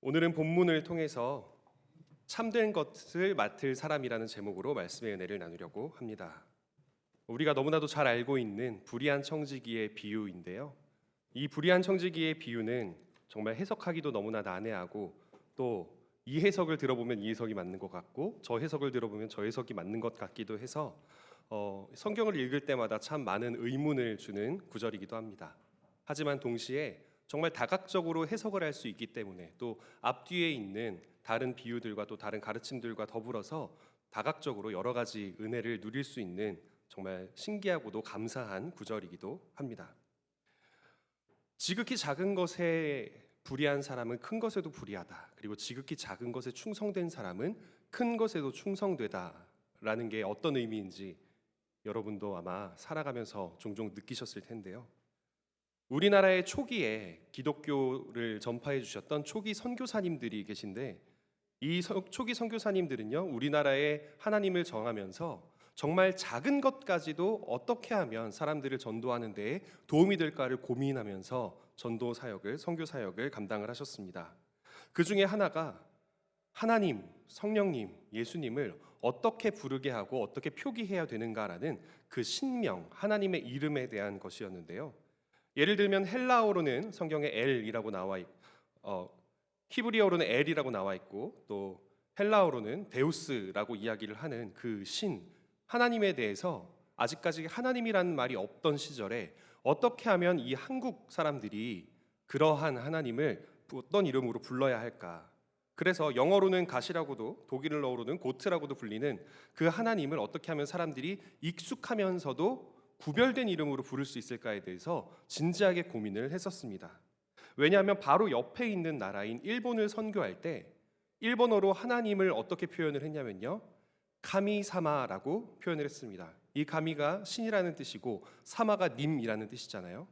오늘은 본문을 통해서 참된 것을 맡을 사람이라는 제목으로 말씀의 은혜를 나누려고 합니다. 우리가 너무나도 잘 알고 있는 불의한 청지기의 비유인데요. 이 불의한 청지기의 비유는 정말 해석하기도 너무나 난해하고 또 이 해석을 들어보면 이 해석이 맞는 것 같고 저 해석을 들어보면 저 해석이 맞는 것 같기도 해서 성경을 읽을 때마다 참 많은 의문을 주는 구절이기도 합니다. 하지만 동시에 정말 다각적으로 해석을 할 수 있기 때문에 또 앞뒤에 있는 다른 비유들과 또 다른 가르침들과 더불어서 다각적으로 여러 가지 은혜를 누릴 수 있는 정말 신기하고도 감사한 구절이기도 합니다. 지극히 작은 것에 불의한 사람은 큰 것에도 불의하다. 그리고 지극히 작은 것에 충성된 사람은 큰 것에도 충성되다라는 게 어떤 의미인지 여러분도 아마 살아가면서 종종 느끼셨을 텐데요. 우리나라의 초기에 기독교를 전파해 주셨던 초기 선교사님들이 계신데 이 초기 선교사님들은요, 우리나라에 하나님을 정하면서 정말 작은 것까지도 어떻게 하면 사람들을 전도하는 데에 도움이 될까를 고민하면서 전도 사역을, 선교 사역을 감당을 하셨습니다. 그 중에 하나가 하나님, 성령님, 예수님을 어떻게 부르게 하고 어떻게 표기해야 되는가라는 그 신명, 하나님의 이름에 대한 것이었는데요. 예를 들면 헬라어로는 성경에 엘이라고 나와 있고 히브리어로는 엘이라고 나와 있고 또 헬라어로는 데우스라고 이야기를 하는 그 신, 하나님에 대해서 아직까지 하나님이라는 말이 없던 시절에 어떻게 하면 이 한국 사람들이 그러한 하나님을 어떤 이름으로 불러야 할까? 그래서 영어로는 갓이라고도 독일어로는 고트라고도 불리는 그 하나님을 어떻게 하면 사람들이 익숙하면서도 구별된 이름으로 부를 수 있을까에 대해서 진지하게 고민을 했었습니다. 왜냐하면 바로 옆에 있는 나라인 일본을 선교할 때 일본어로 하나님을 어떻게 표현을 했냐면요, 카미사마라고 표현을 했습니다. 이 카미가 신이라는 뜻이고 사마가 님이라는 뜻이잖아요.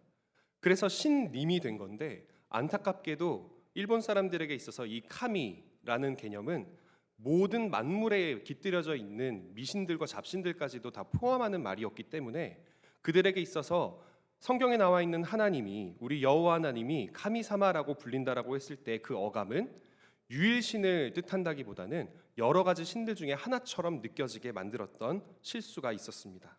그래서 신님이 된 건데 안타깝게도 일본 사람들에게 있어서 이 카미라는 개념은 모든 만물에 깃들여져 있는 미신들과 잡신들까지도 다 포함하는 말이었기 때문에 그들에게 있어서 성경에 나와 있는 하나님이, 우리 여호와 하나님이 카미사마라고 불린다라고 했을 때 그 어감은 유일신을 뜻한다기보다는 여러 가지 신들 중에 하나처럼 느껴지게 만들었던 실수가 있었습니다.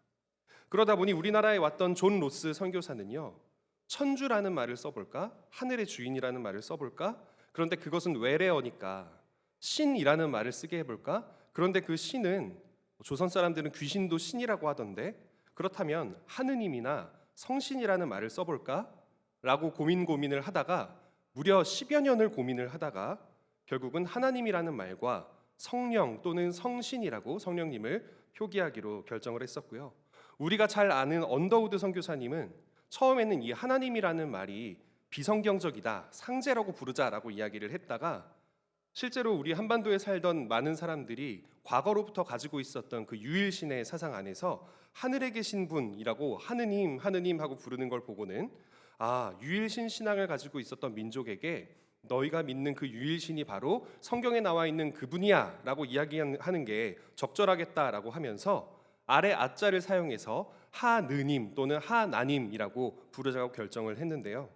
그러다 보니 우리나라에 왔던 존 로스 선교사는요, 천주라는 말을 써볼까? 하늘의 주인이라는 말을 써볼까? 그런데 그것은 외래어니까 신이라는 말을 쓰게 해볼까? 그런데 그 신은 조선 사람들은 귀신도 신이라고 하던데 그렇다면 하느님이나 성신이라는 말을 써볼까? 라고 고민을 하다가 무려 10여 년을 고민을 하다가 결국은 하나님이라는 말과 성령 또는 성신이라고 성령님을 표기하기로 결정을 했었고요. 우리가 잘 아는 언더우드 선교사님은 처음에는 이 하나님이라는 말이 비성경적이다, 상제라고 부르자라고 이야기를 했다가 실제로 우리 한반도에 살던 많은 사람들이 과거로부터 가지고 있었던 그 유일신의 사상 안에서 하늘에 계신 분이라고 하느님, 하느님 하고 부르는 걸 보고는 유일신 신앙을 가지고 있었던 민족에게 너희가 믿는 그 유일신이 바로 성경에 나와 있는 그분이야 라고 이야기하는 게 적절하겠다라고 하면서 아래 아자를 사용해서 하느님 또는 하나님이라고 부르자고 결정을 했는데요.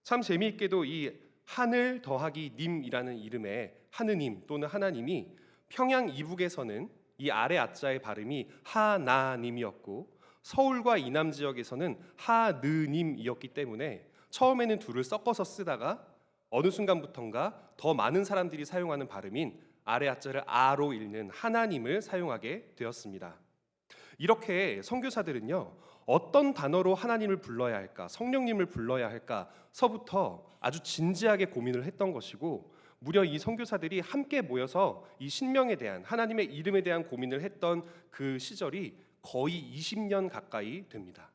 참 재미있게도 이 하늘 더하기 님이라는 이름의 하느님 또는 하나님이 평양 이북에서는 이 아래 아자의 발음이 하나님이었고 서울과 이남 지역에서는 하느님이었기 때문에 처음에는 둘을 섞어서 쓰다가 어느 순간부턴가 더 많은 사람들이 사용하는 발음인 아래 아자를 아로 읽는 하나님을 사용하게 되었습니다. 이렇게 선교사들은요, 어떤 단어로 하나님을 불러야 할까, 성령님을 불러야 할까서부터 아주 진지하게 고민을 했던 것이고 무려 이 선교사들이 함께 모여서 이 신명에 대한, 하나님의 이름에 대한 고민을 했던 그 시절이 거의 20년 가까이 됩니다.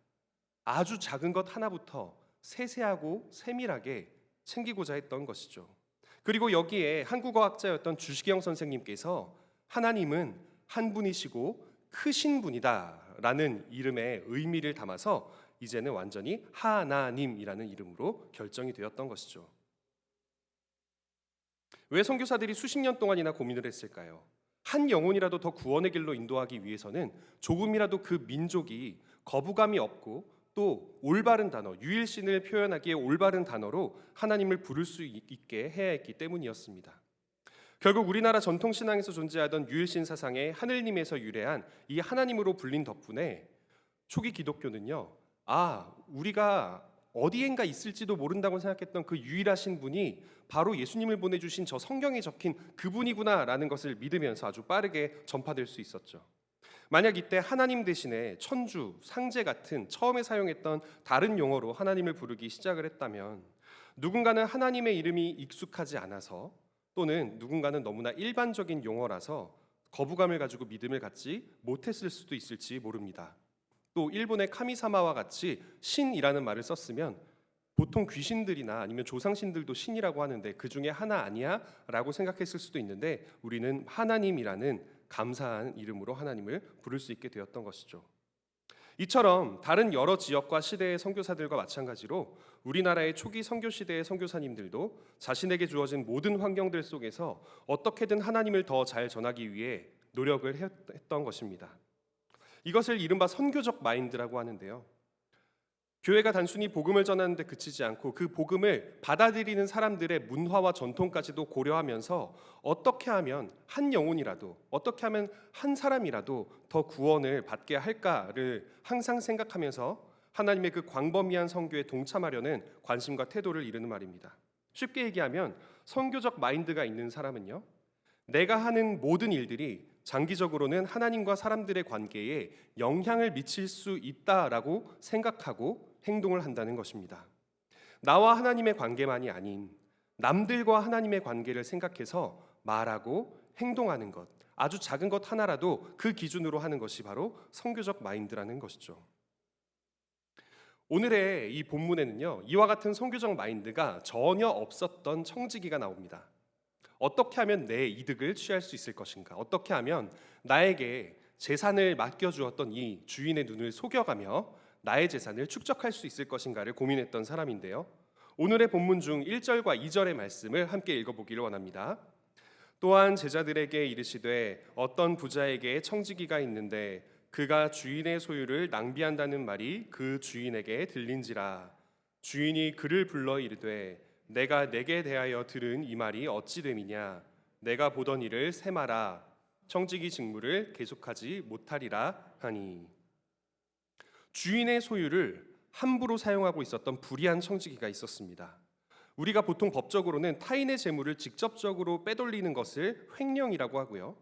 아주 작은 것 하나부터 세세하고 세밀하게 챙기고자 했던 것이죠. 그리고 여기에 한국어학자였던 주시경 선생님께서 하나님은 한 분이시고 크신 분이다 라는 이름의 의미를 담아서 이제는 완전히 하나님이라는 이름으로 결정이 되었던 것이죠. 왜 선교사들이 수십 년 동안이나 고민을 했을까요? 한 영혼이라도 더 구원의 길로 인도하기 위해서는 조금이라도 그 민족이 거부감이 없고 또 올바른 단어, 유일신을 표현하기에 올바른 단어로 하나님을 부를 수 있게 해야 했기 때문이었습니다. 결국 우리나라 전통신앙에서 존재하던 유일신 사상의 하늘님에서 유래한 이 하나님으로 불린 덕분에 초기 기독교는요, 우리가 어디엔가 있을지도 모른다고 생각했던 그 유일하신 분이 바로 예수님을 보내주신 저 성경에 적힌 그분이구나라는 것을 믿으면서 아주 빠르게 전파될 수 있었죠. 만약 이때 하나님 대신에 천주, 상제 같은 처음에 사용했던 다른 용어로 하나님을 부르기 시작을 했다면 누군가는 하나님의 이름이 익숙하지 않아서 또는 누군가는 너무나 일반적인 용어라서 거부감을 가지고 믿음을 갖지 못했을 수도 있을지 모릅니다. 또 일본의 카미사마와 같이 신이라는 말을 썼으면 보통 귀신들이나 아니면 조상신들도 신이라고 하는데 그 중에 하나 아니야? 라고 생각했을 수도 있는데 우리는 하나님이라는 감사한 이름으로 하나님을 부를 수 있게 되었던 것이죠. 이처럼 다른 여러 지역과 시대의 선교사들과 마찬가지로 우리나라의 초기 선교 시대의 선교사님들도 자신에게 주어진 모든 환경들 속에서 어떻게든 하나님을 더 잘 전하기 위해 노력을 했던 것입니다. 이것을 이른바 선교적 마인드라고 하는데요. 교회가 단순히 복음을 전하는 데 그치지 않고 그 복음을 받아들이는 사람들의 문화와 전통까지도 고려하면서 어떻게 하면 한 영혼이라도, 어떻게 하면 한 사람이라도 더 구원을 받게 할까를 항상 생각하면서 하나님의 그 광범위한 선교에 동참하려는 관심과 태도를 이루는 말입니다. 쉽게 얘기하면 선교적 마인드가 있는 사람은요, 내가 하는 모든 일들이 장기적으로는 하나님과 사람들의 관계에 영향을 미칠 수 있다라고 생각하고 행동을 한다는 것입니다. 나와 하나님의 관계만이 아닌 남들과 하나님의 관계를 생각해서 말하고 행동하는 것, 아주 작은 것 하나라도 그 기준으로 하는 것이 바로 선교적 마인드라는 것이죠. 오늘의 이 본문에는요, 이와 같은 선교적 마인드가 전혀 없었던 청지기가 나옵니다. 어떻게 하면 내 이득을 취할 수 있을 것인가? 어떻게 하면 나에게 재산을 맡겨주었던 이 주인의 눈을 속여가며 나의 재산을 축적할 수 있을 것인가를 고민했던 사람인데요. 오늘의 본문 중 1절과 2절의 말씀을 함께 읽어보기를 원합니다. 또한 제자들에게 이르시되 어떤 부자에게 청지기가 있는데 그가 주인의 소유를 낭비한다는 말이 그 주인에게 들린지라. 주인이 그를 불러 이르되 내가 내게 대하여 들은 이 말이 어찌 됨이냐? 내가 보던 일을 세마라. 청지기 직무를 계속하지 못하리라 하니. 주인의 소유를 함부로 사용하고 있었던 불의한 청지기가 있었습니다. 우리가 보통 법적으로는 타인의 재물을 직접적으로 빼돌리는 것을 횡령이라고 하고요.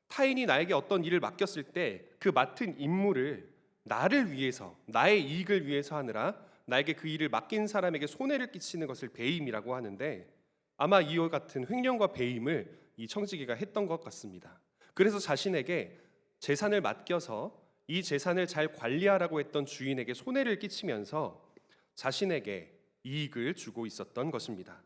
타인이 나에게 어떤 일을 맡겼을 때 그 맡은 임무를 나를 위해서, 나의 이익을 위해서 하느라 나에게 그 일을 맡긴 사람에게 손해를 끼치는 것을 배임이라고 하는데 아마 이와 같은 횡령과 배임을 이 청지기가 했던 것 같습니다. 그래서 자신에게 재산을 맡겨서 이 재산을 잘 관리하라고 했던 주인에게 손해를 끼치면서 자신에게 이익을 주고 있었던 것입니다.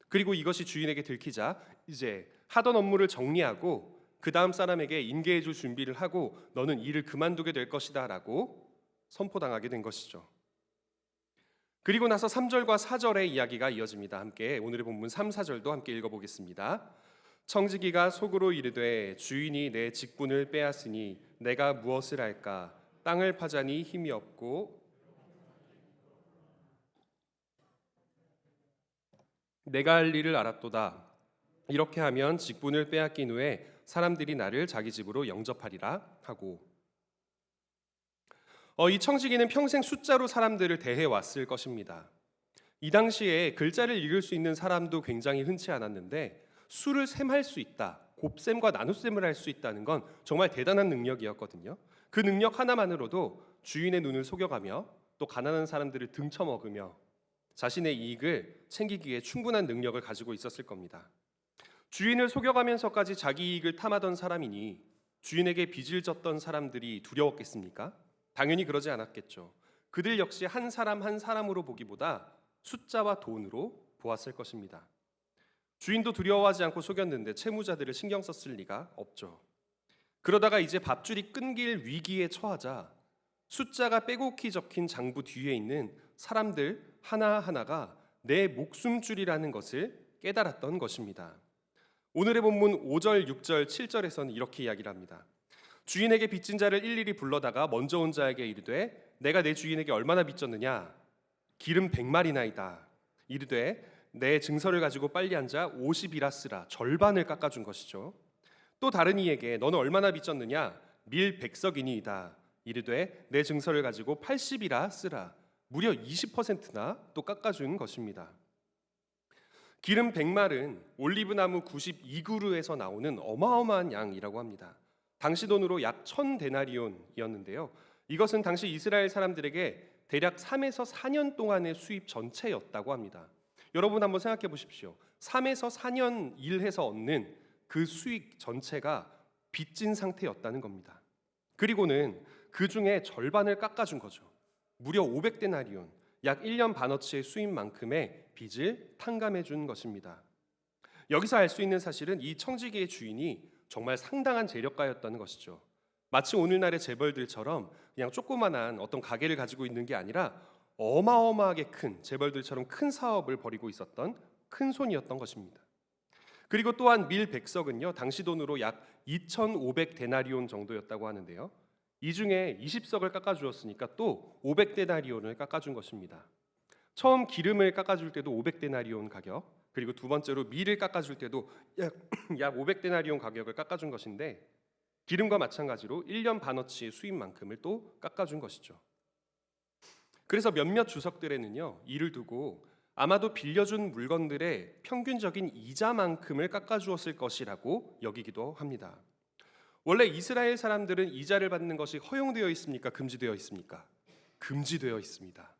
그리고 이것이 주인에게 들키자 이제 하던 업무를 정리하고 그 다음 사람에게 인계해 줄 준비를 하고 너는 일을 그만두게 될 것이다 라고 선포당하게 된 것이죠. 그리고 나서 3절과 4절의 이야기가 이어집니다. 함께 오늘의 본문 3, 4절도 함께 읽어보겠습니다. 청지기가 속으로 이르되 주인이 내 직분을 빼앗으니 내가 무엇을 할까? 땅을 파자니 힘이 없고 내가 할 일을 알았도다. 이렇게 하면 직분을 빼앗긴 후에 사람들이 나를 자기 집으로 영접하리라 하고. 이 청지기는 평생 숫자로 사람들을 대해왔을 것입니다. 이 당시에 글자를 읽을 수 있는 사람도 굉장히 흔치 않았는데 수를 셈할 수 있다, 곱셈과 나눗셈을 할 수 있다는 건 정말 대단한 능력이었거든요. 그 능력 하나만으로도 주인의 눈을 속여가며 또 가난한 사람들을 등쳐먹으며 자신의 이익을 챙기기에 충분한 능력을 가지고 있었을 겁니다. 주인을 속여가면서까지 자기 이익을 탐하던 사람이니 주인에게 빚을 졌던 사람들이 두려웠겠습니까? 당연히 그러지 않았겠죠. 그들 역시 한 사람 한 사람으로 보기보다 숫자와 돈으로 보았을 것입니다. 주인도 두려워하지 않고 속였는데 채무자들을 신경 썼을 리가 없죠. 그러다가 이제 밥줄이 끊길 위기에 처하자 숫자가 빼곡히 적힌 장부 뒤에 있는 사람들 하나하나가 내 목숨줄이라는 것을 깨달았던 것입니다. 오늘의 본문 5절, 6절, 7절에서는 이렇게 이야기를 합니다. 주인에게 빚진 자를 일일이 불러다가 먼저 온 자에게 이르되 내가 내 주인에게 얼마나 빚졌느냐 기름 100마리나이다. 이르되 내 증서를 가지고 빨리 앉아 50이라 쓰라. 절반을 깎아준 것이죠. 또 다른 이에게 너는 얼마나 빚졌느냐 밀 100석이니이다. 이르되 내 증서를 가지고 80이라 쓰라. 무려 20%나 또 깎아준 것입니다. 기름 100말은 올리브나무 92그루에서 나오는 어마어마한 양이라고 합니다. 당시 돈으로 약 1000데나리온이었는데요. 이것은 당시 이스라엘 사람들에게 대략 3에서 4년 동안의 수입 전체였다고 합니다. 여러분 한번 생각해 보십시오. 3에서 4년 일해서 얻는 그 수익 전체가 빚진 상태였다는 겁니다. 그리고는 그 중에 절반을 깎아준 거죠. 무려 500데나리온, 약 1년 반어치의 수입만큼의 빚을 탕감해 준 것입니다. 여기서 알 수 있는 사실은 이 청지기의 주인이 정말 상당한 재력가였다는 것이죠. 마치 오늘날의 재벌들처럼 그냥 조그만한 어떤 가게를 가지고 있는 게 아니라 어마어마하게 큰 재벌들처럼 큰 사업을 벌이고 있었던 큰 손이었던 것입니다. 그리고 또한 밀 100석은요 당시 돈으로 약 2,500데나리온 정도였다고 하는데요. 이 중에 20석을 깎아주었으니까 또 500데나리온을 깎아준 것입니다. 처음 기름을 깎아줄 때도 500데나리온 가격, 그리고 두 번째로 밀을 깎아줄 때도 약 500데나리온 가격을 깎아준 것인데 기름과 마찬가지로 1년 반어치의 수입만큼을 또 깎아준 것이죠. 그래서 몇몇 주석들에는요 이를 두고 아마도 빌려준 물건들의 평균적인 이자만큼을 깎아주었을 것이라고 여기기도 합니다. 원래 이스라엘 사람들은 이자를 받는 것이 허용되어 있습니까? 금지되어 있습니까? 금지되어 있습니다.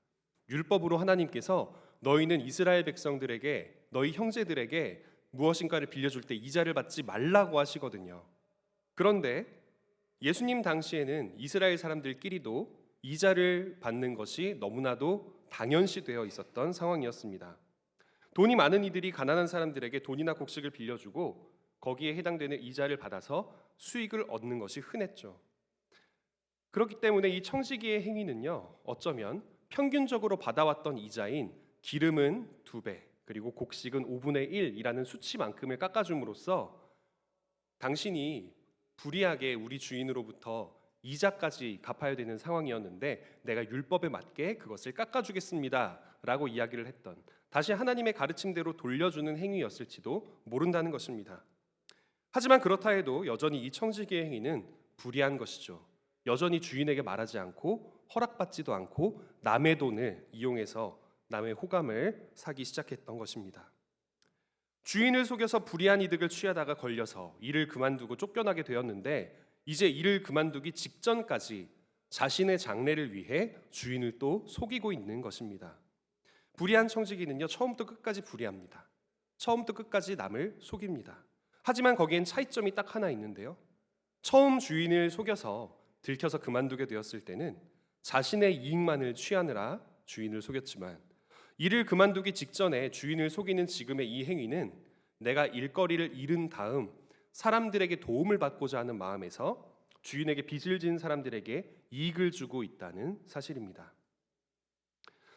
율법으로 하나님께서 너희는 이스라엘 백성들에게 너희 형제들에게 무엇인가를 빌려줄 때 이자를 받지 말라고 하시거든요. 그런데 예수님 당시에는 이스라엘 사람들끼리도 이자를 받는 것이 너무나도 당연시되어 있었던 상황이었습니다. 돈이 많은 이들이 가난한 사람들에게 돈이나 곡식을 빌려주고 거기에 해당되는 이자를 받아서 수익을 얻는 것이 흔했죠. 그렇기 때문에 이 청지기의 행위는요 어쩌면 평균적으로 받아왔던 이자인 기름은 2배 그리고 곡식은 5분의 1이라는 수치만큼을 깎아줌으로써 당신이 불이하게 우리 주인으로부터 이자까지 갚아야 되는 상황이었는데 내가 율법에 맞게 그것을 깎아주겠습니다 라고 이야기를 했던, 다시 하나님의 가르침대로 돌려주는 행위였을지도 모른다는 것입니다. 하지만 그렇다 해도 여전히 이 청지기의 행위는 불의한 것이죠. 여전히 주인에게 말하지 않고 허락받지도 않고 남의 돈을 이용해서 남의 호감을 사기 시작했던 것입니다. 주인을 속여서 불이한 이득을 취하다가 걸려서 일을 그만두고 쫓겨나게 되었는데 이제 일을 그만두기 직전까지 자신의 장래를 위해 주인을 또 속이고 있는 것입니다. 불의한 청지기는요 처음부터 끝까지 불의합니다. 처음부터 끝까지 남을 속입니다. 하지만 거기엔 차이점이 딱 하나 있는데요. 처음 주인을 속여서 들켜서 그만두게 되었을 때는 자신의 이익만을 취하느라 주인을 속였지만 일을 그만두기 직전에 주인을 속이는 지금의 이 행위는 내가 일거리를 잃은 다음 사람들에게 도움을 받고자 하는 마음에서 주인에게 빚을 진 사람들에게 이익을 주고 있다는 사실입니다.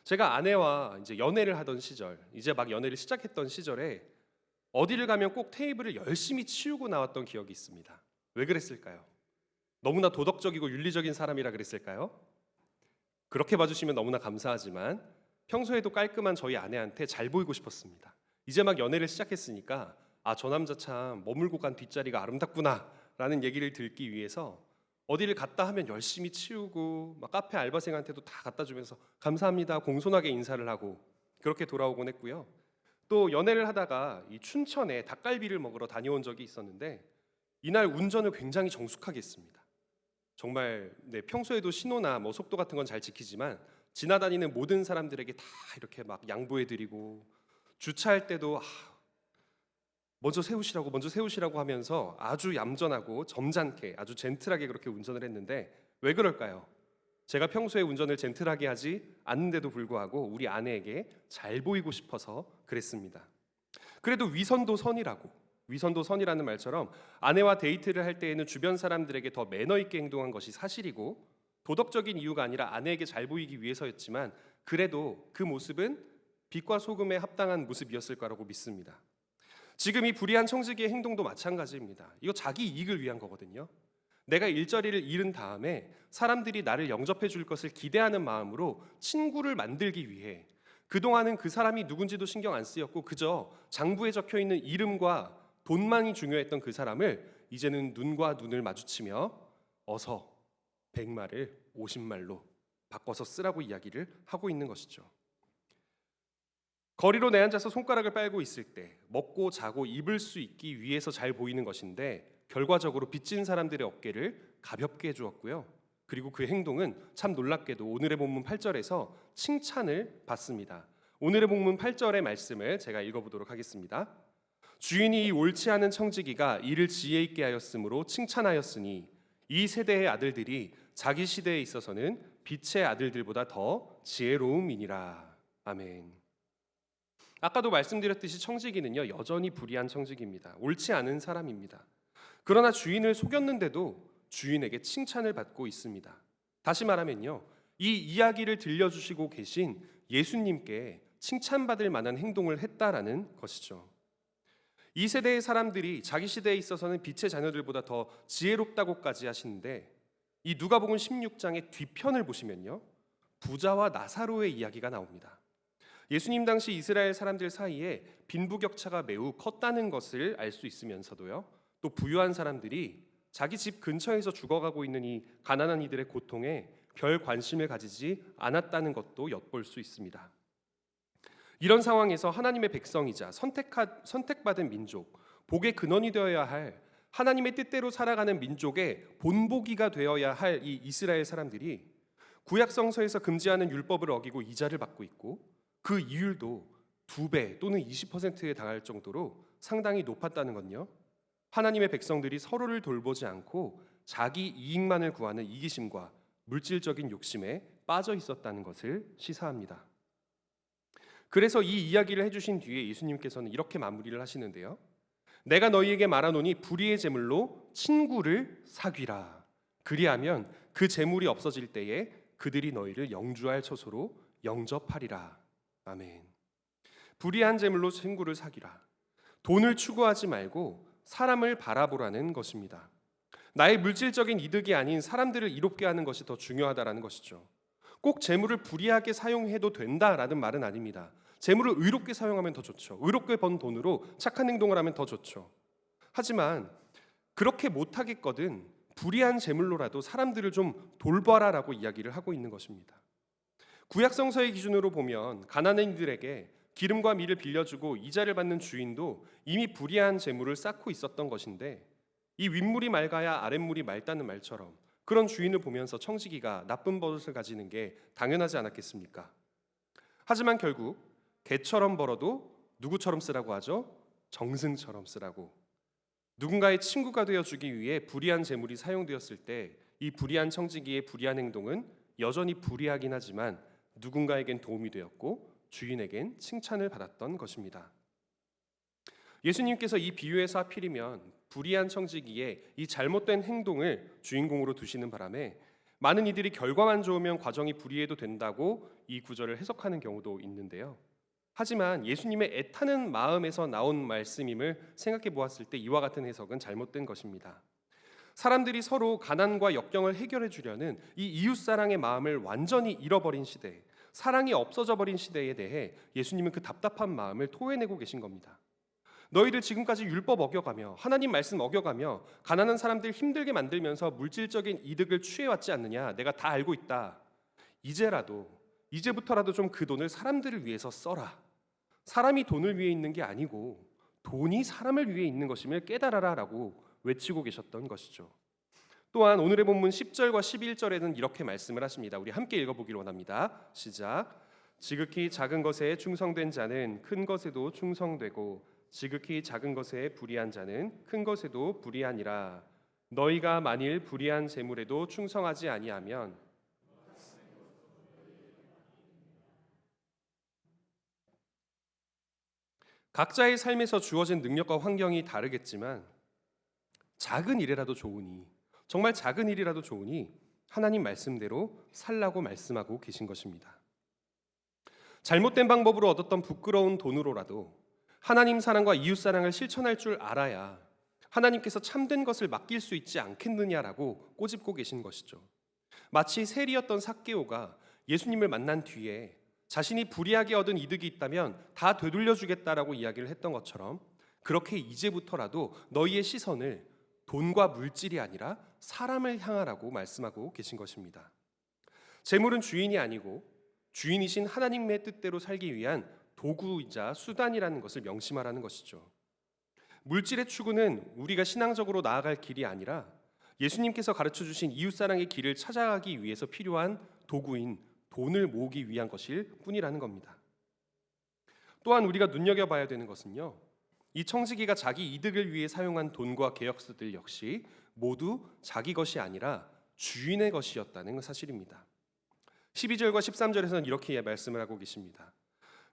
제가 아내와 이제 연애를 하던 시절, 이제 막 연애를 시작했던 시절에 어디를 가면 꼭 테이블을 열심히 치우고 나왔던 기억이 있습니다. 왜 그랬을까요? 너무나 도덕적이고 윤리적인 사람이라 그랬을까요? 그렇게 봐주시면 너무나 감사하지만 평소에도 깔끔한 저희 아내한테 잘 보이고 싶었습니다. 이제 막 연애를 시작했으니까 저 남자 참 머물고 간 뒷자리가 아름답구나 라는 얘기를 듣기 위해서 어디를 갔다 하면 열심히 치우고 막 카페 알바생한테도 다 갖다 주면서 감사합니다 공손하게 인사를 하고 그렇게 돌아오곤 했고요. 또 연애를 하다가 이 춘천에 닭갈비를 먹으러 다녀온 적이 있었는데 이날 운전을 굉장히 정숙하게 했습니다. 정말 평소에도 신호나 뭐 속도 같은 건 잘 지키지만 지나다니는 모든 사람들에게 다 이렇게 막 양보해드리고 주차할 때도 먼저 세우시라고 하면서 아주 얌전하고 점잖게 아주 젠틀하게 그렇게 운전을 했는데 왜 그럴까요? 제가 평소에 운전을 젠틀하게 하지 않는데도 불구하고 우리 아내에게 잘 보이고 싶어서 그랬습니다. 그래도 위선도선이라는 말처럼 아내와 데이트를 할 때에는 주변 사람들에게 더 매너 있게 행동한 것이 사실이고 도덕적인 이유가 아니라 아내에게 잘 보이기 위해서였지만 그래도 그 모습은 빛과 소금에 합당한 모습이었을 거라고 믿습니다. 지금 이 불의한 청지기의 행동도 마찬가지입니다. 이거 자기 이익을 위한 거거든요. 내가 일자리를 잃은 다음에 사람들이 나를 영접해 줄 것을 기대하는 마음으로 친구를 만들기 위해 그동안은 그 사람이 누군지도 신경 안 쓰였고 그저 장부에 적혀 있는 이름과 돈만이 중요했던 그 사람을 이제는 눈과 눈을 마주치며 어서 100말을 50말로 바꿔서 쓰라고 이야기를 하고 있는 것이죠. 거리로 내앉아서 손가락을 빨고 있을 때 먹고 자고 입을 수 있기 위해서 잘 보이는 것인데 결과적으로 빚진 사람들의 어깨를 가볍게 해주었고요. 그리고 그 행동은 참 놀랍게도 오늘의 본문 8절에서 칭찬을 받습니다. 오늘의 본문 8절의 말씀을 제가 읽어보도록 하겠습니다. 주인이 이 옳지 않은 청지기가 이를 지혜 있게 하였으므로 칭찬하였으니 이 세대의 아들들이 자기 시대에 있어서는 빛의 아들들보다 더 지혜로움이니라. 아멘. 아까도 말씀드렸듯이 청지기는요 여전히 불의한 청지기입니다. 옳지 않은 사람입니다. 그러나 주인을 속였는데도 주인에게 칭찬을 받고 있습니다. 다시 말하면요 이 이야기를 들려주시고 계신 예수님께 칭찬받을 만한 행동을 했다라는 것이죠. 이 세대의 사람들이 자기 시대에 있어서는 빛의 자녀들보다 더 지혜롭다고까지 하시는데 이 누가복음 16장의 뒤편을 보시면요 부자와 나사로의 이야기가 나옵니다. 예수님 당시 이스라엘 사람들 사이에 빈부격차가 매우 컸다는 것을 알 수 있으면서도요 또 부유한 사람들이 자기 집 근처에서 죽어가고 있는 이 가난한 이들의 고통에 별 관심을 가지지 않았다는 것도 엿볼 수 있습니다. 이런 상황에서 하나님의 백성이자 선택받은 민족, 복의 근원이 되어야 할 하나님의 뜻대로 살아가는 민족의 본보기가 되어야 할 이 이스라엘 사람들이 구약 성서에서 금지하는 율법을 어기고 이자를 받고 있고 그 이율도 2배 또는 20%에 달할 정도로 상당히 높았다는 건요. 하나님의 백성들이 서로를 돌보지 않고 자기 이익만을 구하는 이기심과 물질적인 욕심에 빠져 있었다는 것을 시사합니다. 그래서 이 이야기를 해주신 뒤에 예수님께서는 이렇게 마무리를 하시는데요. 내가 너희에게 말하노니 불의의 제물로 친구를 사귀라. 그리하면 그 제물이 없어질 때에 그들이 너희를 영주할 처소로 영접하리라. 아멘. 불의한 제물로 친구를 사귀라. 돈을 추구하지 말고 사람을 바라보라는 것입니다. 나의 물질적인 이득이 아닌 사람들을 이롭게 하는 것이 더 중요하다라는 것이죠. 꼭 재물을 불이하게 사용해도 된다라는 말은 아닙니다. 재물을 의롭게 사용하면 더 좋죠. 의롭게 번 돈으로 착한 행동을 하면 더 좋죠. 하지만 그렇게 못하겠거든 불의한 재물로라도 사람들을 좀 돌봐라라고 이야기를 하고 있는 것입니다. 구약 성서의 기준으로 보면 가난한 이들에게 기름과 밀을 빌려주고 이자를 받는 주인도 이미 불의한 재물을 쌓고 있었던 것인데 이 윗물이 맑아야 아랫물이 맑다는 말처럼 그런 주인을 보면서 청지기가 나쁜 버릇을 가지는 게 당연하지 않았겠습니까? 하지만 결국 개처럼 벌어도 누구처럼 쓰라고 하죠? 정승처럼 쓰라고. 누군가의 친구가 되어주기 위해 불의한 재물이 사용되었을 때 이 불의한 청지기의 불의한 행동은 여전히 불의하긴 하지만 누군가에겐 도움이 되었고 주인에겐 칭찬을 받았던 것입니다. 예수님께서 이 비유에서 하필이면 불의한 청지기의 이 잘못된 행동을 주인공으로 두시는 바람에 많은 이들이 결과만 좋으면 과정이 불의해도 된다고 이 구절을 해석하는 경우도 있는데요. 하지만 예수님의 애타는 마음에서 나온 말씀임을 생각해 보았을 때 이와 같은 해석은 잘못된 것입니다. 사람들이 서로 가난과 역경을 해결해 주려는 이 이웃사랑의 마음을 완전히 잃어버린 시대, 사랑이 없어져 버린 시대에 대해 예수님은 그 답답한 마음을 토해내고 계신 겁니다. 너희들 지금까지 율법 어겨가며 하나님 말씀 어겨가며 가난한 사람들 힘들게 만들면서 물질적인 이득을 취해왔지 않느냐? 내가 다 알고 있다. 이제부터라도 좀 그 돈을 사람들을 위해서 써라. 사람이 돈을 위해 있는 게 아니고 돈이 사람을 위해 있는 것임을 깨달아라 라고 외치고 계셨던 것이죠. 또한 오늘의 본문 10절과 11절에는 이렇게 말씀을 하십니다. 우리 함께 읽어보기를 원합니다. 시작. 지극히 작은 것에 충성된 자는 큰 것에도 충성되고 지극히 작은 것에 불의한 자는 큰 것에도 불의하니라. 너희가 만일 불의한 재물에도 충성하지 아니하면 각자의 삶에서 주어진 능력과 환경이 다르겠지만 작은 일이라도 좋으니 정말 작은 일이라도 좋으니 하나님 말씀대로 살라고 말씀하고 계신 것입니다. 잘못된 방법으로 얻었던 부끄러운 돈으로라도 하나님 사랑과 이웃 사랑을 실천할 줄 알아야 하나님께서 참된 것을 맡길 수 있지 않겠느냐라고 꼬집고 계신 것이죠. 마치 세리였던 삭개오가 예수님을 만난 뒤에 자신이 불이하게 얻은 이득이 있다면 다 되돌려주겠다라고 이야기를 했던 것처럼 그렇게 이제부터라도 너희의 시선을 돈과 물질이 아니라 사람을 향하라고 말씀하고 계신 것입니다. 재물은 주인이 아니고 주인이신 하나님의 뜻대로 살기 위한 도구이자 수단이라는 것을 명심하라는 것이죠. 물질의 추구는 우리가 신앙적으로 나아갈 길이 아니라 예수님께서 가르쳐 주신 이웃사랑의 길을 찾아가기 위해서 필요한 도구인 돈을 모으기 위한 것일 뿐이라는 겁니다. 또한 우리가 눈여겨봐야 되는 것은요, 이 청지기가 자기 이득을 위해 사용한 돈과 계약서들 역시 모두 자기 것이 아니라 주인의 것이었다는 사실입니다. 12절과 13절에서는 이렇게 말씀을 하고 계십니다.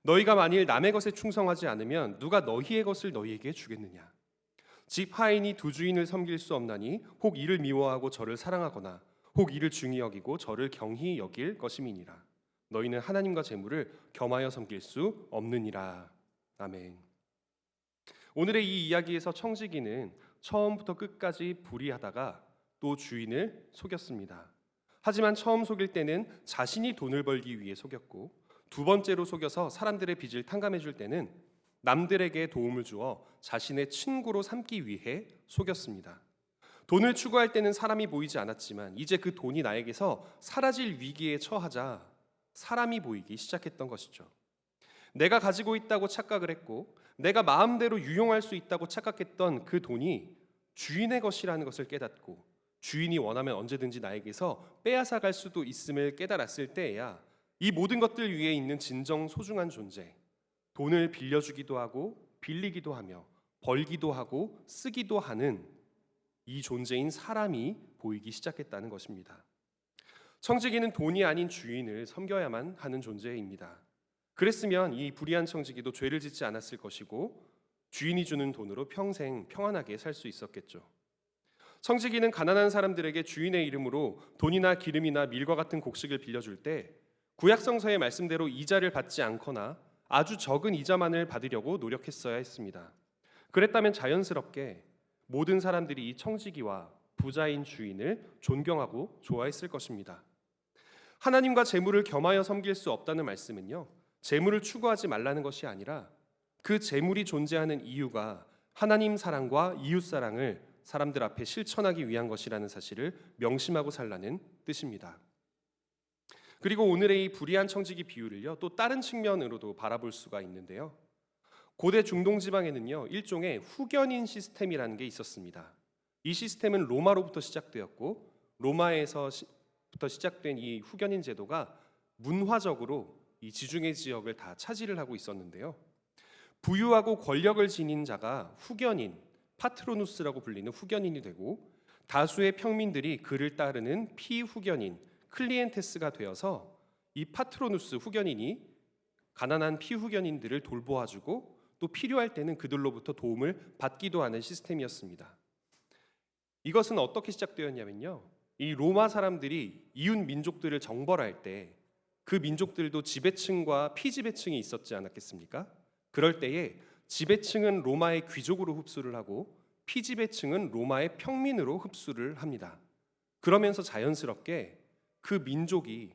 너희가 만일 남의 것에 충성하지 않으면 누가 너희의 것을 너희에게 주겠느냐? 집 하인이 두 주인을 섬길 수 없나니 혹 이를 미워하고 저를 사랑하거나 혹 이를 중히 여기고 저를 경히 여길 것임이니라. 너희는 하나님과 재물을 겸하여 섬길 수 없느니라. 아멘. 오늘의 이 이야기에서 청지기는 처음부터 끝까지 불의하다가 또 주인을 속였습니다. 하지만 처음 속일 때는 자신이 돈을 벌기 위해 속였고, 두 번째로 속여서 사람들의 빚을 탕감해 줄 때는 남들에게 도움을 주어 자신의 친구로 삼기 위해 속였습니다. 돈을 추구할 때는 사람이 보이지 않았지만 이제 그 돈이 나에게서 사라질 위기에 처하자 사람이 보이기 시작했던 것이죠. 내가 가지고 있다고 착각을 했고 내가 마음대로 유용할 수 있다고 착각했던 그 돈이 주인의 것이라는 것을 깨닫고 주인이 원하면 언제든지 나에게서 빼앗아갈 수도 있음을 깨달았을 때에야 이 모든 것들 위에 있는 진정 소중한 존재, 돈을 빌려주기도 하고 빌리기도 하며 벌기도 하고 쓰기도 하는 이 존재인 사람이 보이기 시작했다는 것입니다. 청지기는 돈이 아닌 주인을 섬겨야만 하는 존재입니다. 그랬으면 이 불의한 청지기도 죄를 짓지 않았을 것이고 주인이 주는 돈으로 평생 평안하게 살 수 있었겠죠. 청지기는 가난한 사람들에게 주인의 이름으로 돈이나 기름이나 밀과 같은 곡식을 빌려줄 때 구약성서의 말씀대로 이자를 받지 않거나 아주 적은 이자만을 받으려고 노력했어야 했습니다. 그랬다면 자연스럽게 모든 사람들이 이 청지기와 부자인 주인을 존경하고 좋아했을 것입니다. 하나님과 재물을 겸하여 섬길 수 없다는 말씀은요, 재물을 추구하지 말라는 것이 아니라 그 재물이 존재하는 이유가 하나님 사랑과 이웃 사랑을 사람들 앞에 실천하기 위한 것이라는 사실을 명심하고 살라는 뜻입니다. 그리고 오늘의 이 불의한 청지기 비유를요, 또 다른 측면으로도 바라볼 수가 있는데요. 고대 중동 지방에는요, 일종의 후견인 시스템이라는 게 있었습니다. 이 시스템은 로마로부터 시작되었고 로마에서부터 시작된 이 후견인 제도가 문화적으로 이 지중해 지역을 다 차지를 하고 있었는데요. 부유하고 권력을 지닌 자가 후견인, 파트로누스라고 불리는 후견인이 되고 다수의 평민들이 그를 따르는 피후견인, 클리엔테스가 되어서 이 파트로누스 후견인이 가난한 피후견인들을 돌보아주고 또 필요할 때는 그들로부터 도움을 받기도 하는 시스템이었습니다. 이것은 어떻게 시작되었냐면요, 이 로마 사람들이 이웃 민족들을 정벌할 때 그 민족들도 지배층과 피지배층이 있었지 않았겠습니까? 그럴 때에 지배층은 로마의 귀족으로 흡수를 하고 피지배층은 로마의 평민으로 흡수를 합니다. 그러면서 자연스럽게 그 민족이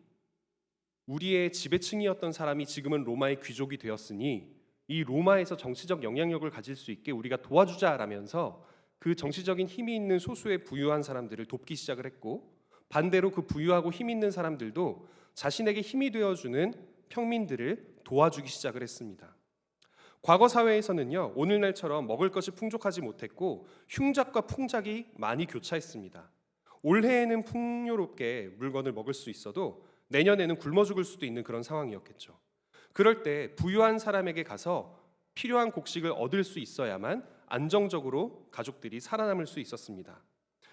우리의 지배층이었던 사람이 지금은 로마의 귀족이 되었으니 이 로마에서 정치적 영향력을 가질 수 있게 우리가 도와주자라면서 그 정치적인 힘이 있는 소수의 부유한 사람들을 돕기 시작을 했고, 반대로 그 부유하고 힘 있는 사람들도 자신에게 힘이 되어주는 평민들을 도와주기 시작을 했습니다. 과거 사회에서는요, 오늘날처럼 먹을 것이 풍족하지 못했고 흉작과 풍작이 많이 교차했습니다. 올해에는 풍요롭게 물건을 먹을 수 있어도 내년에는 굶어 죽을 수도 있는 그런 상황이었겠죠. 그럴 때 부유한 사람에게 가서 필요한 곡식을 얻을 수 있어야만 안정적으로 가족들이 살아남을 수 있었습니다.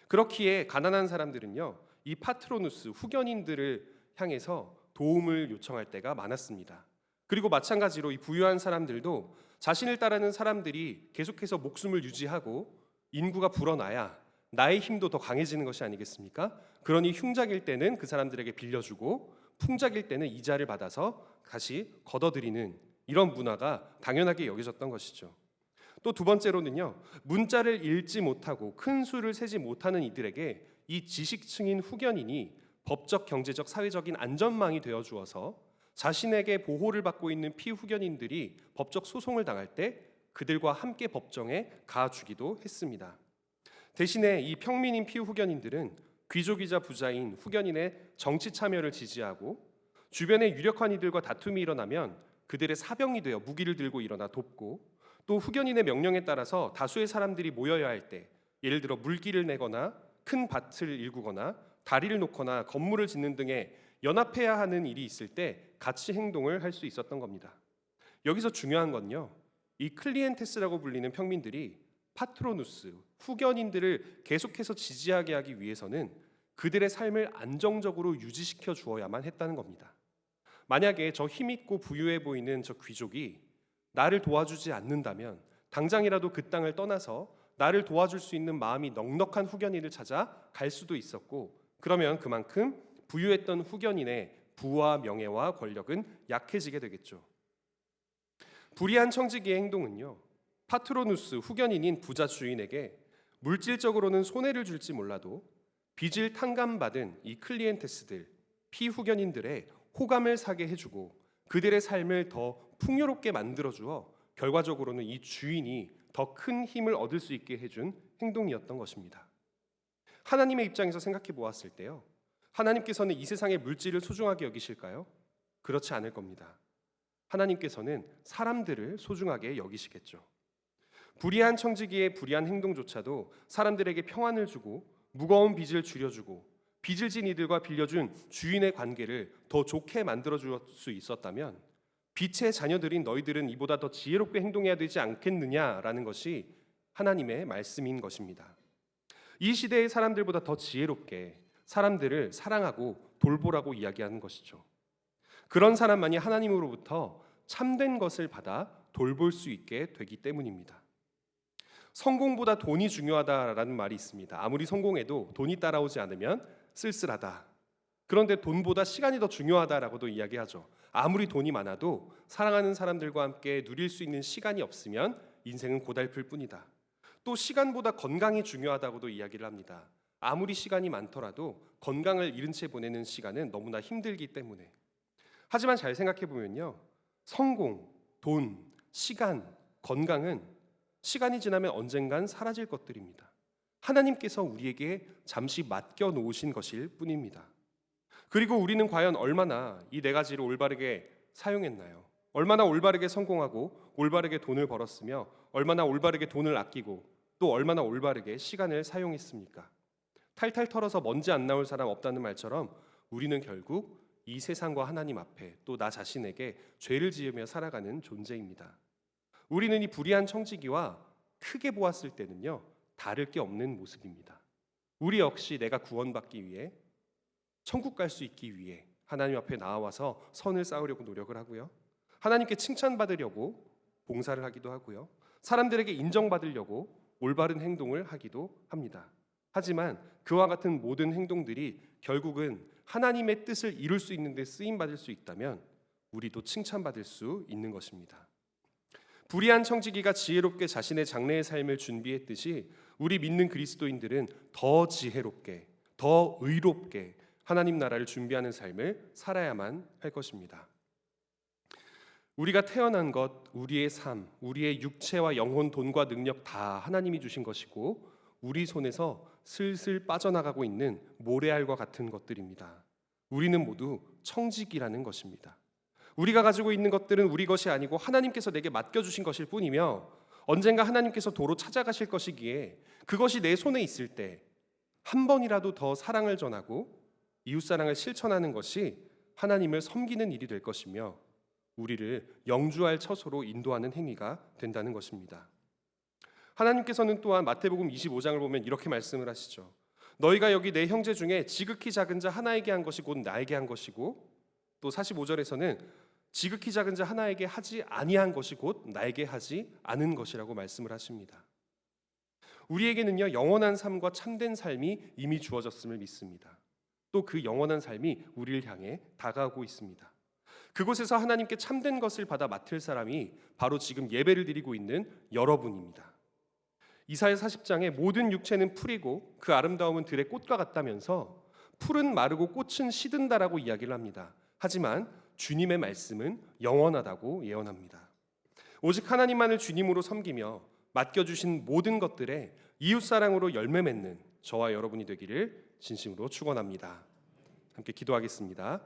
그렇기에 가난한 사람들은요, 이 파트로누스 후견인들을 향해서 도움을 요청할 때가 많았습니다. 그리고 마찬가지로 이 부유한 사람들도 자신을 따르는 사람들이 계속해서 목숨을 유지하고 인구가 불어나야 나의 힘도 더 강해지는 것이 아니겠습니까? 그러니 흉작일 때는 그 사람들에게 빌려주고 풍작일 때는 이자를 받아서 다시 걷어들이는 이런 문화가 당연하게 여겨졌던 것이죠. 또 두 번째로는요, 문자를 읽지 못하고 큰 수를 세지 못하는 이들에게 이 지식층인 후견인이 법적, 경제적, 사회적인 안전망이 되어 주어서 자신에게 보호를 받고 있는 피후견인들이 법적 소송을 당할 때 그들과 함께 법정에 가주기도 했습니다. 대신에 이 평민인 피후견인들은 귀족이자 부자인 후견인의 정치 참여를 지지하고 주변에 유력한 이들과 다툼이 일어나면 그들의 사병이 되어 무기를 들고 일어나 돕고, 또 후견인의 명령에 따라서 다수의 사람들이 모여야 할 때, 예를 들어 물길을 내거나 큰 밭을 일구거나 다리를 놓거나 건물을 짓는 등의 연합해야 하는 일이 있을 때 같이 행동을 할 수 있었던 겁니다. 여기서 중요한 건요, 이 클리엔테스라고 불리는 평민들이 파트로누스, 후견인들을 계속해서 지지하게 하기 위해서는 그들의 삶을 안정적으로 유지시켜 주어야만 했다는 겁니다. 만약에 저 힘있고 부유해 보이는 저 귀족이 나를 도와주지 않는다면 당장이라도 그 땅을 떠나서 나를 도와줄 수 있는 마음이 넉넉한 후견인을 찾아 갈 수도 있었고, 그러면 그만큼 부유했던 후견인의 부와 명예와 권력은 약해지게 되겠죠. 불의한 청지기의 행동은요, 파트로누스, 후견인인 부자 주인에게 물질적으로는 손해를 줄지 몰라도 빚을 탕감받은 이 클리엔테스들, 피후견인들의 호감을 사게 해주고 그들의 삶을 더 풍요롭게 만들어주어 결과적으로는 이 주인이 더 큰 힘을 얻을 수 있게 해준 행동이었던 것입니다. 하나님의 입장에서 생각해 보았을 때요, 하나님께서는 이 세상의 물질을 소중하게 여기실까요? 그렇지 않을 겁니다. 하나님께서는 사람들을 소중하게 여기시겠죠. 불의한 청지기의 불의한 행동조차도 사람들에게 평안을 주고 무거운 빚을 줄여주고 빚을 진 이들과 빌려준 주인의 관계를 더 좋게 만들어줄 수 있었다면 빛의 자녀들인 너희들은 이보다 더 지혜롭게 행동해야 되지 않겠느냐라는 것이 하나님의 말씀인 것입니다. 이 시대의 사람들보다 더 지혜롭게 사람들을 사랑하고 돌보라고 이야기하는 것이죠. 그런 사람만이 하나님으로부터 참된 것을 받아 돌볼 수 있게 되기 때문입니다. 성공보다 돈이 중요하다라는 말이 있습니다. 아무리 성공해도 돈이 따라오지 않으면 쓸쓸하다. 그런데 돈보다 시간이 더 중요하다라고도 이야기하죠. 아무리 돈이 많아도 사랑하는 사람들과 함께 누릴 수 있는 시간이 없으면 인생은 고달플 뿐이다. 또 시간보다 건강이 중요하다고도 이야기를 합니다. 아무리 시간이 많더라도 건강을 잃은 채 보내는 시간은 너무나 힘들기 때문에. 하지만 잘 생각해 보면요, 성공, 돈, 시간, 건강은 시간이 지나면 언젠간 사라질 것들입니다. 하나님께서 우리에게 잠시 맡겨 놓으신 것일 뿐입니다. 그리고 우리는 과연 얼마나 이 네 가지를 올바르게 사용했나요? 얼마나 올바르게 성공하고 올바르게 돈을 벌었으며 얼마나 올바르게 돈을 아끼고 또 얼마나 올바르게 시간을 사용했습니까? 탈탈 털어서 먼지 안 나올 사람 없다는 말처럼 우리는 결국 이 세상과 하나님 앞에 또 나 자신에게 죄를 지으며 살아가는 존재입니다. 우리는 이 불의한 청지기와 크게 보았을 때는요, 다를 게 없는 모습입니다. 우리 역시 내가 구원받기 위해, 천국 갈 수 있기 위해 하나님 앞에 나와서 선을 쌓으려고 노력을 하고요, 하나님께 칭찬받으려고 봉사를 하기도 하고요, 사람들에게 인정받으려고 올바른 행동을 하기도 합니다. 하지만 그와 같은 모든 행동들이 결국은 하나님의 뜻을 이룰 수 있는 데 쓰임받을 수 있다면 우리도 칭찬받을 수 있는 것입니다. 불의한 청지기가 지혜롭게 자신의 장래의 삶을 준비했듯이 우리 믿는 그리스도인들은 더 지혜롭게, 더 의롭게 하나님 나라를 준비하는 삶을 살아야만 할 것입니다. 우리가 태어난 것, 우리의 삶, 우리의 육체와 영혼, 돈과 능력 다 하나님이 주신 것이고 우리 손에서 슬슬 빠져나가고 있는 모래알과 같은 것들입니다. 우리는 모두 청지기라는 것입니다. 우리가 가지고 있는 것들은 우리 것이 아니고 하나님께서 내게 맡겨주신 것일 뿐이며 언젠가 하나님께서 도로 찾아가실 것이기에 그것이 내 손에 있을 때 한 번이라도 더 사랑을 전하고 이웃사랑을 실천하는 것이 하나님을 섬기는 일이 될 것이며 우리를 영주할 처소로 인도하는 행위가 된다는 것입니다. 하나님께서는 또한 마태복음 25장을 보면 이렇게 말씀을 하시죠. 너희가 여기 내 형제 중에 지극히 작은 자 하나에게 한 것이 곧 나에게 한 것이고, 또 45절에서는 지극히 작은 자 하나에게 하지 아니한 것이 곧 나에게 하지 않은 것이라고 말씀을 하십니다. 우리에게는요, 영원한 삶과 참된 삶이 이미 주어졌음을 믿습니다. 또 그 영원한 삶이 우리를 향해 다가오고 있습니다. 그곳에서 하나님께 참된 것을 받아 맡을 사람이 바로 지금 예배를 드리고 있는 여러분입니다. 이사야 40장에 모든 육체는 풀이고 그 아름다움은 들의 꽃과 같다면서 풀은 마르고 꽃은 시든다라고 이야기를 합니다. 하지만 주님의 말씀은 영원하다고 예언합니다. 오직 하나님만을 주님으로 섬기며 맡겨주신 모든 것들에 이웃사랑으로 열매 맺는 저와 여러분이 되기를 진심으로 축원합니다. 함께 기도하겠습니다.